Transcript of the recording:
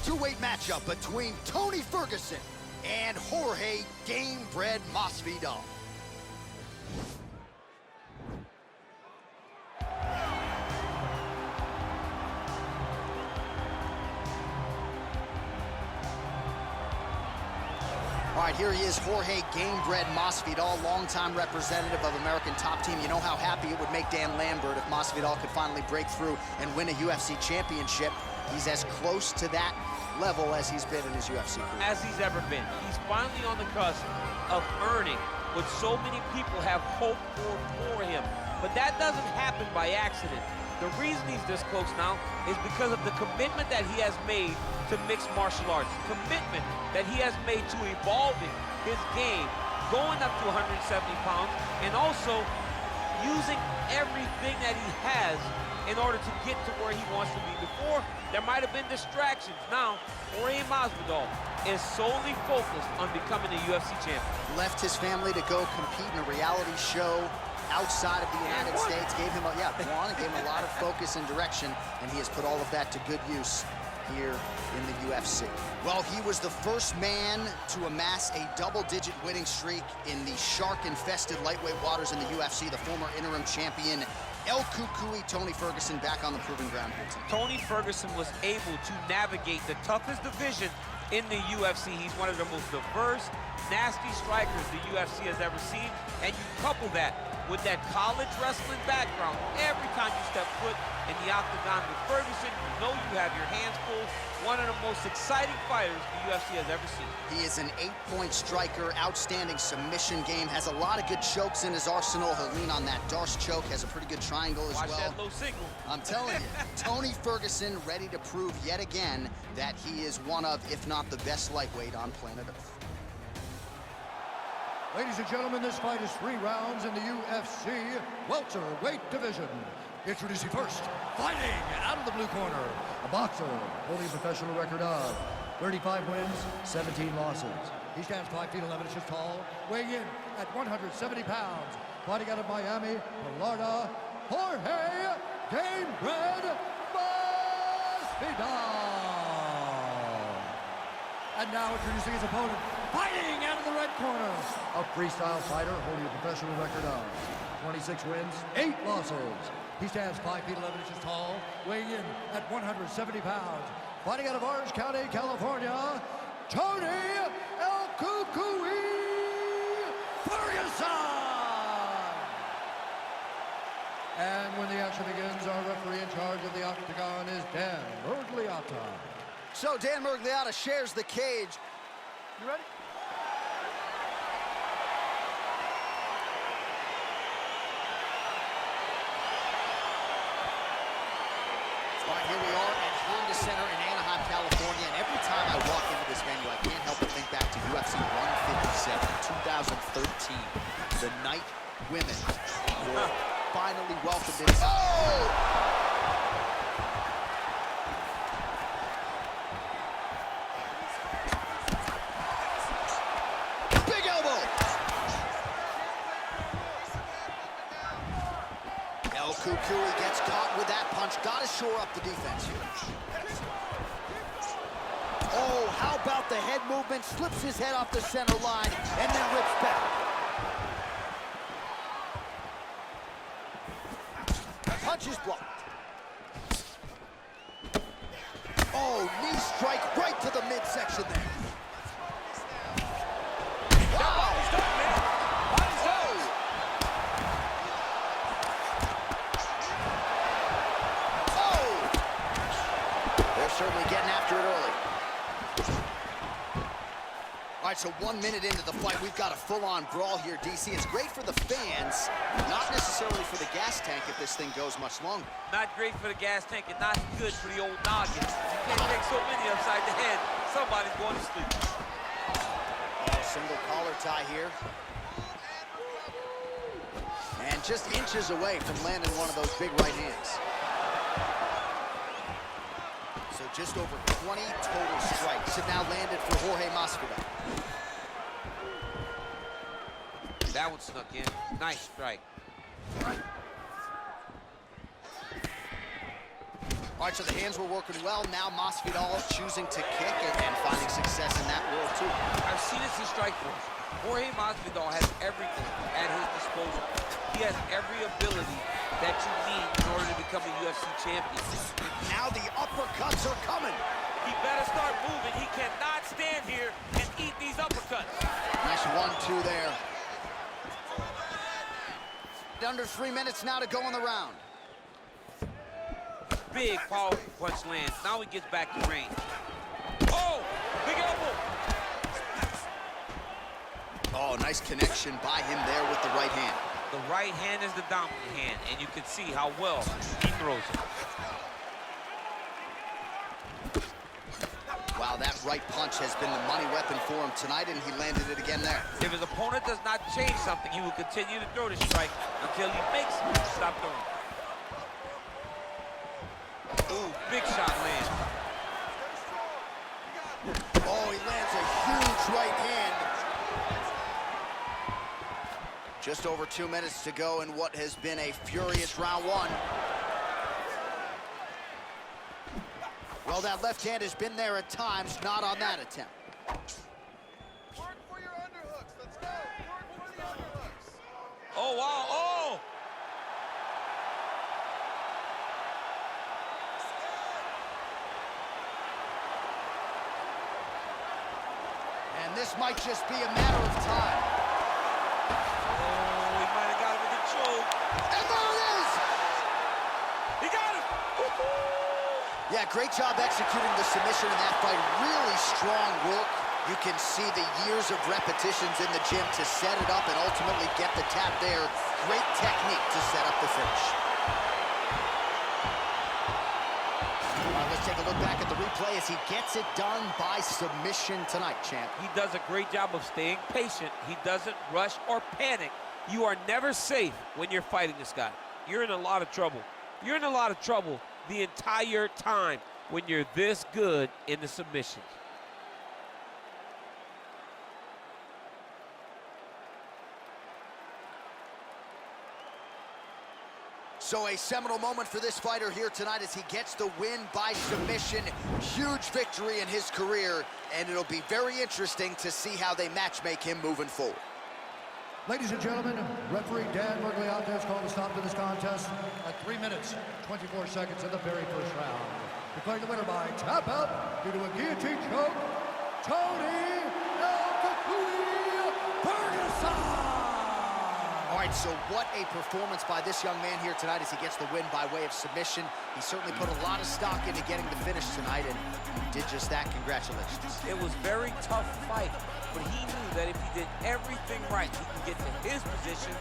welterweight matchup between Tony Ferguson and Jorge Gamebred Masvidal. All right, here he is, Jorge Gamebred Masvidal, longtime representative of American Top Team. You know how happy it would make Dan Lambert if Masvidal could finally break through and win a UFC championship. He's as close to that level as he's been in his UFC career. As he's ever been. He's finally on the cusp of earning what so many people have hoped for him. But that doesn't happen by accident. The reason he's this close now is because of the commitment that he has made to mixed martial arts, commitment that he has made to evolving his game, going up to 170 pounds, and also using everything that he has in order to get to where he wants to be. Before, there might have been distractions. Now, Jorge Masvidal is solely focused on becoming a UFC champion. Left his family to go compete in a reality show outside of the United States, gave him a lot of focus and direction, and he has put all of that to good use here in the UFC. Well, he was the first man to amass a double-digit winning streak in the shark-infested lightweight waters in the UFC, the former interim champion El Cucuy Tony Ferguson back on the proving ground here tonight. Tony Ferguson was able to navigate the toughest division in the UFC. He's one of the most diverse, nasty strikers the UFC has ever seen, and you couple that with that college wrestling background. Every time you step foot in the octagon with Ferguson, you know you have your hands full. One of the most exciting fighters the UFC has ever seen. He is an 8-point striker, outstanding submission game, has a lot of good chokes in his arsenal. He'll lean on that Darce choke, has a pretty good triangle as well. Watch that low signal. I'm telling you, Tony Ferguson ready to prove yet again that he is one of, if not the best lightweight on planet Earth. Ladies and gentlemen, this fight is 3 rounds in the UFC welterweight division. Introducing first, fighting out of the blue corner, a boxer holding a professional record of 35 wins, 17 losses. He stands 5 feet 11 inches tall, weighing in at 170 pounds. Fighting out of Miami, Florida, Jorge Gamebred Masvidal. And now introducing his opponent, fighting out of the red corner, a freestyle fighter holding a professional record of 26 wins, 8 losses. He stands 5 feet 11 inches tall, weighing in at 170 pounds. Fighting out of Orange County, California, Tony El Cucuy Ferguson. And when the action begins, our referee in charge of the octagon is Dan Miragliotta. So Dan Miragliotta shares the cage. You ready? All right, here we are at Honda Center in Anaheim, California, and every time I walk into this venue, I can't help but think back to UFC 157, 2013. The night women were finally welcomed in. Oh! Cucuy gets caught with that punch. Got to shore up the defense here. Oh, how about the head movement? Slips his head off the center line and then rips back. Punch is blocked. Oh, knee strike right to the midsection there. Certainly getting after it early. All right, so 1 minute into the fight, we've got a full-on brawl here, DC. It's great for the fans, not necessarily for the gas tank if this thing goes much longer. Not great for the gas tank and not good for the old noggin. You can't take so many upside the head. Somebody's going to sleep. Oh, single collar tie here. And just inches away from landing one of those big right hands. So just over 20 total strikes have now landed for Jorge Masvidal. That one snuck in. Nice strike. All right, so the hands were working well. Now Masvidal choosing to kick and finding success in that world, too. I've seen this in Strikeforce. Jorge Masvidal has everything at his disposal. He has every ability that you need in order to become a UFC champion. Now the uppercuts are coming. He better start moving. He cannot stand here and eat these uppercuts. Nice 1-2 there. Under 3 minutes now to go in the round. Big, powerful punch lands. Now he gets back to range. Oh, big elbow. Oh, nice connection by him there with the right hand. The right hand is the dominant hand, and you can see how well he throws it. Wow, that right punch has been the money weapon for him tonight, and he landed it again there. If his opponent does not change something, he will continue to throw the strike until he makes him stop throwing. Ooh, big shot lands. Oh, he lands a huge right hand. Just over 2 minutes to go in what has been a furious round one. Well, that left hand has been there at times, not on that attempt. Work for your underhooks. Let's go. Work for the underhooks. Oh, wow, oh! And this might just be a matter of time. Oh, he might have got him with a choke. And there it is! He got him! Yeah, great job executing the submission in that fight. Really strong work. You can see the years of repetitions in the gym to set it up and ultimately get the tap there. Great technique to set up the finish. All right, let's take a look back at the replay as he gets it done by submission tonight, champ. He does a great job of staying patient. He doesn't rush or panic. You are never safe when you're fighting this guy. You're in a lot of trouble. You're in a lot of trouble the entire time when you're this good in the submissions. So a seminal moment for this fighter here tonight as he gets the win by submission. Huge victory in his career, and it'll be very interesting to see how they match-make him moving forward. Ladies and gentlemen, referee Dan Mergliante has called a stop to this contest at 3 minutes, 24 seconds in the very first round. Declaring the winner by tap out due to a guillotine choke, Tony Ferguson! All right, so what a performance by this young man here tonight as he gets the win by way of submission. He certainly put a lot of stock into getting the finish tonight, and he did just that. Congratulations. It was a very tough fight, but he knew that if he did everything right, he could get to his position